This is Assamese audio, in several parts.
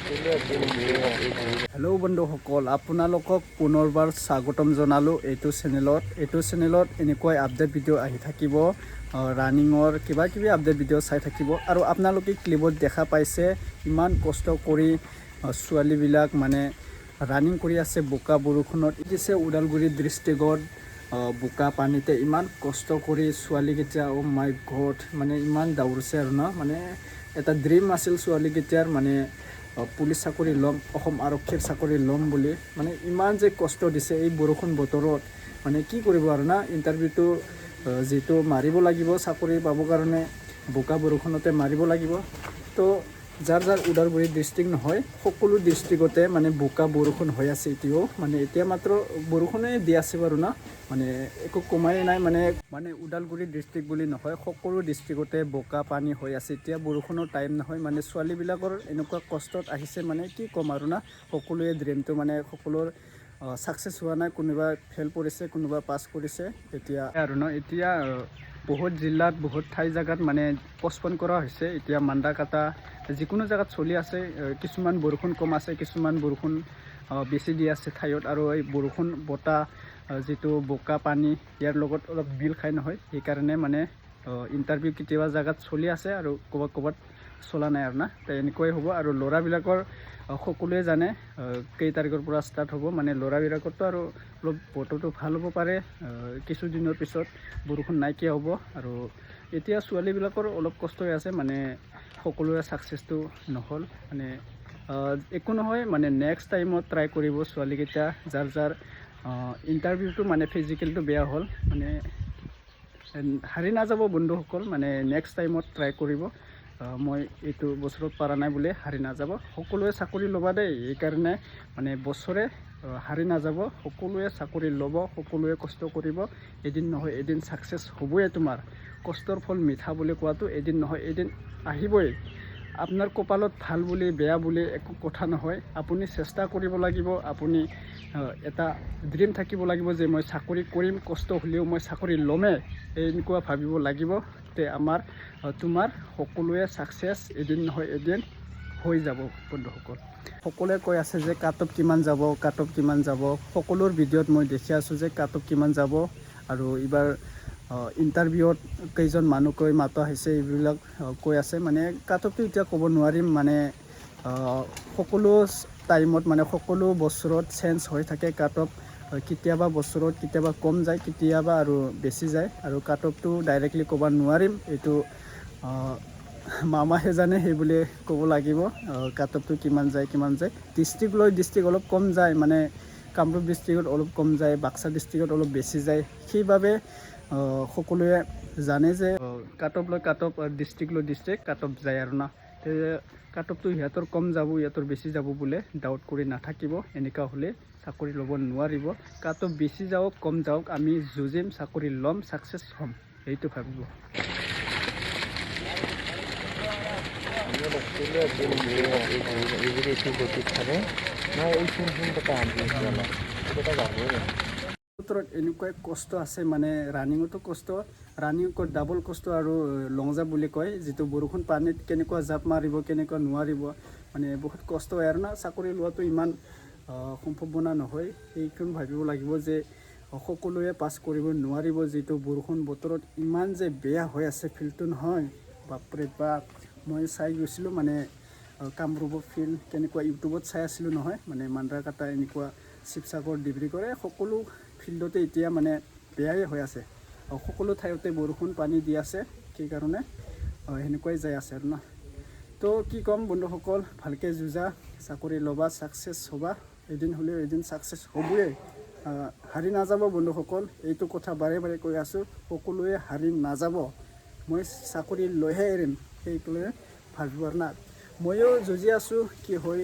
হেল্ল' বন্ধুসকল, আপোনালোকক পুনৰবাৰ স্বাগতম জনালোঁ এইটো চেনেলত এনেকৈ আপডেট ভিডিঅ' আহি থাকিব। ৰানিঙৰ কিবা কিবি আপডেট ভিডিঅ' চাই থাকিব। আৰু আপোনালোকে ক্লিপত দেখা পাইছে ইমান কষ্ট কৰি ছোৱালীবিলাক মানে ৰানিং কৰি আছে বোকা বৰষুণত। দিছে ওদালগুৰি ডিষ্ট্ৰিক্টত বোকা পানীতে ইমান কষ্ট কৰি ছোৱালীকেইটা মাই গড মানে ইমান দৌৰিছে আৰু ন, মানে এটা ড্ৰিম আছিল ছোৱালীকেইটাৰ মানে পুলিচ চাকৰি ল'ম, অসম আৰক্ষীৰ চাকৰি ল'ম বুলি। মানে ইমান যে কষ্ট দিছে এই বৰষুণ বতৰত, মানে কি কৰিব আৰু না, ইণ্টাৰভিউটো যিটো মাৰিব লাগিব চাকৰি পাবৰ কাৰণে বোকা বৰষুণতে মাৰিব লাগিব। তো যাৰ ওদালগুৰি ডিষ্ট্ৰিক্ট নহয় সকলো ডিষ্ট্ৰিক্টতে মানে বোকা বৰষুণ হৈ আছে এতিয়াও। মানে এতিয়া মাত্ৰ বৰষুণে দি আছে বাৰু না, মানে একো কমাই নাই। মানে ওদালগুৰি ডিষ্ট্ৰিক্ট বুলি নহয়, সকলো ডিষ্ট্ৰিক্টতে বোকা পানী হৈ আছে এতিয়া। বৰষুণৰ টাইম নহয়, মানে ছোৱালীবিলাকৰ এনেকুৱা কষ্টত আহিছে মানে কি ক'ম আৰু না। সকলোৱে ড্ৰিমটো মানে সকলোৰ ছাকচেছ হোৱা নাই, কোনোবা ফেইল কৰিছে, কোনোবা পাছ কৰিছে এতিয়া আৰু ন। এতিয়া বহুত জিলাত বহুত ঠাই জেগাত মানে পষ্টপন কৰা হৈছে। এতিয়া মান্দাকাটা যিকোনো জেগাত চলি আছে। কিছুমান বৰষুণ কম আছে, কিছুমান বৰষুণ বেছি দি আছে ঠাইত। আৰু এই বৰষুণ বতাহ যিটো বোকা পানী ইয়াৰ লগত অলপ বিল খাই নহয়, সেইকাৰণে মানে ইণ্টাৰভিউ কেতিয়াবা জেগাত চলি আছে আৰু ক'ৰবাত চলা নাই আৰু না। তো এনেকুৱাই হ'ব। আৰু ল'ৰাবিলাকৰ সকলোৱে জানে কেই তাৰিখৰ পৰা ষ্টাৰ্ট হ'ব। মানে ল'ৰাবিলাকৰতো আৰু অলপ বতৰটো ভাল হ'ব পাৰে, কিছুদিনৰ পিছত বৰষুণ নাইকিয়া হ'ব। আৰু এতিয়া ছোৱালীবিলাকৰ অলপ কষ্ট হৈ আছে, মানে সকলোৰে ছাকচেছটো নহ'ল। মানে একো নহয়, মানে নেক্সট টাইমত ট্ৰাই কৰিব ছোৱালীকেইটা যাৰ ইণ্টাৰভিউটো মানে ফিজিকেলটো বেয়া হ'ল। মানে হাৰি নাযাব বন্ধুসকল, মানে নেক্সট টাইমত ট্ৰাই কৰিব। মই এইটো বছৰত পৰা নাই বোলে হাৰি নাযাব, সকলোৱে চাকৰি ল'বা দেই। এইকাৰণে মানে বছৰে হাৰি নাযাব, সকলোৱে চাকৰি ল'ব, সকলোৱে কষ্ট কৰিব। এদিন নহয় এদিন ছাকচেছ হ'বই। তোমাৰ কষ্টৰ ফল মিঠা বুলি কোৱাটো এদিন নহয় এদিন আহিবই। আপোনাৰ কপালত ভাল বুলি বেয়া বুলি একো কথা নহয়, আপুনি চেষ্টা কৰিব লাগিব। আপুনি এটা ড্ৰিম থাকিব লাগিব যে মই চাকৰি কৰিম, কষ্ট হ'লেও মই চাকৰি ল'মেই, এনেকুৱা ভাবিব লাগিব। তে তোমাৰ সকলোৱে ছাকচেছ এদিন নহয় এদিন হৈ যাব বন্ধুসকল। সকলোৱে কৈ আছে যে কাট অফ কিমান যাব, সকলোৰ ভিডিঅ'ত মই দেখি আছোঁ যে কাট অফ কিমান যাব। আৰু এইবাৰ ইণ্টাৰভিউত কেইজন মানুহকৈ মাতা হৈছে এইবিলাক কৈ আছে। মানে কাট অফটো এতিয়া ক'ব নোৱাৰিম, মানে সকলো টাইমত মানে সকলো বছৰত চেঞ্জ হৈ থাকে কাট অফ। কেতিয়াবা বছৰত কেতিয়াবা কম যায়, কেতিয়াবা আৰু বেছি যায়। আৰু কাট অফটো ডাইৰেক্টলি ক'ব নোৱাৰিম, এইটো মামাহে জানে, সেই বুলি ক'ব লাগিব। কাট অফটো কিমান যায় ডিষ্ট্ৰিক্ট লৈ ডিষ্ট্ৰিক্ট অলপ কম যায়, মানে কামৰূপ ডিষ্ট্ৰিক্টত অলপ কম যায়, বাক্সা ডিষ্ট্ৰিক্টত অলপ বেছি যায়। সেইবাবে সকলোৱে জানে যে কাট অফ ডিষ্ট্ৰিক্ট লৈ ডিষ্ট্ৰিক্ট কাট অফ যায় আৰু না। কাট অফটো সিহঁতৰ কম যাব, ইহঁতৰ বেছি যাব বোলে, ডাউট কৰি নাথাকিব। এনেকুৱা হ'লে চাকৰি ল'ব নোৱাৰিব। কাট অফ বেছি যাওক কম যাওক, আমি যুঁজিম, চাকৰি ল'ম, ছাকচেছ হ'ম, সেইটো ভাবিব। এনেকুৱাই কষ্ট আছে, মানে ৰানিঙতো কষ্ট, ৰানিঙত ডাবল কষ্ট। আৰু লং জাম্প বুলি কয়, যিটো বৰষুণ পানীত কেনেকুৱা জাপ মাৰিব, কেনেকুৱা নোৱাৰিব, মানে বহুত কষ্ট হয় আৰু না। চাকৰি লোৱাটো ইমান সম্ভাৱনা নহয়, সেইখন ভাবিব লাগিব যে সকলোৱে পাছ কৰিব নোৱাৰিব। যিটো বৰষুণ বতৰত ইমান যে বেয়া হৈ আছে ফিল্ডটো নহয়, বাপৰে বাপ। মই চাই গৈছিলোঁ মানে কামৰূপৰ ফিল্ড কেনেকুৱা, ইউটিউবত চাই আছিলোঁ নহয়। মানে মান্দাকাটা এনেকুৱা শিৱসাগৰ ডিব্ৰুগড় সকলো ফিল্ডতে এতিয়া মানে বেয়াই হৈ আছে। সকলো ঠাইতে বৰষুণ পানী দি আছে, সেইকাৰণে সেনেকুৱাই যাই আছে আৰু না। তো কি ক'ম বন্ধুসকল, ভালকৈ যুঁজা, চাকৰি ল'বা, ছাকচেছ হ'বা। এদিন হ'লেও এদিন ছাকচেছ হ'বই, হাৰি নাযাব বন্ধুসকল। এইটো কথা বাৰে বাৰে কৈ আছোঁ, সকলোৱে হাৰি নাযাব। মই চাকৰি লৈহে এৰিম, সেইটোৱে ভাবিব আৰু না। ময়ো যুঁজি আছোঁ, কি হয়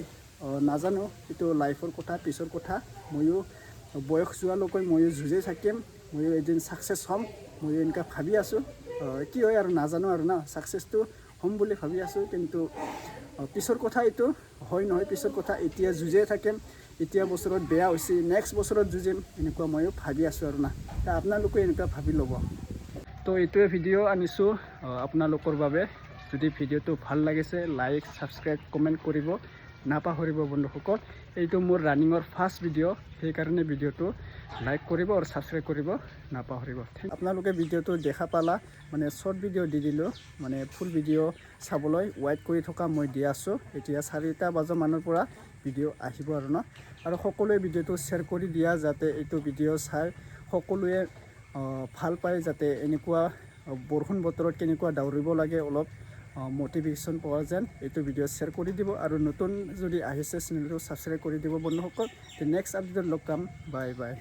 নাজানো, এইটো লাইফৰ কথা, পিছৰ কথা। ময়ো বয়স যোৱালৈকে ময়ো যুঁজি থাকিম, ময়ো এদিন ছাকচেছ হ'ম, ময়ো এনেকুৱা ভাবি আছোঁ। কি হয় আৰু নাজানো আৰু না, ছাকচেছটো হ'ম বুলি ভাবি আছোঁ। কিন্তু পিছৰ কথা, এইটো হয় নহয় পিছৰ কথা। এতিয়া যুঁজিয়ে থাকিম, এতিয়া বছৰত বেয়া হৈছে, নেক্সট বছৰত যুঁজিম, এনেকুৱা ময়ো ভাবি আছোঁ আৰু না। আপোনালোকে এনেকুৱা ভাবি ল'ব। তো এইটোৱে ভিডিঅ' আনিছোঁ আপোনালোকৰ বাবে। যদি ভিডিঅ'টো ভাল লাগিছে লাইক, ছাবস্ক্ৰাইব, কমেণ্ট কৰিব। নাপাহৰিব বন্ধুসকল এইটো মোৰ ৰানিঙৰ ফাৰ্ষ্ট ভিডিঅ' সেইকাৰণে ভিডিঅ'টো লাইক কৰিব আৰু ছাবস্ক্ৰাইব কৰিব নাপাহৰিব আপোনালোকে ভিডিঅ'টো দেখা পালা মানে শ্বৰ্ট ভিডিঅ' দি দিলোঁ মানে ফুল ভিডিঅ' চাবলৈ ৱেইট কৰি থকা মই দি আছোঁ এতিয়া 4টা বজামানৰ পৰা ভিডিঅ' আহিব আৰু ন আৰু সকলোৱে ভিডিঅ'টো শ্বেয়াৰ কৰি দিয়া যাতে এইটো ভিডিঅ' চাই সকলোৱে ভাল পায় যাতে এনেকুৱা বৰষুণ বতৰত কেনেকুৱা দৌৰিব লাগে অলপ মোটিভেশ্যন পোৱা যেন এইটো ভিডিঅ' শ্বেয়াৰ কৰি দিব আৰু নতুন যদি আহিছে চেনেলটো ছাবস্ক্ৰাইব কৰি দিব বন্ধুসকল নেক্সট আপডেটত লগ পাম বাই বাই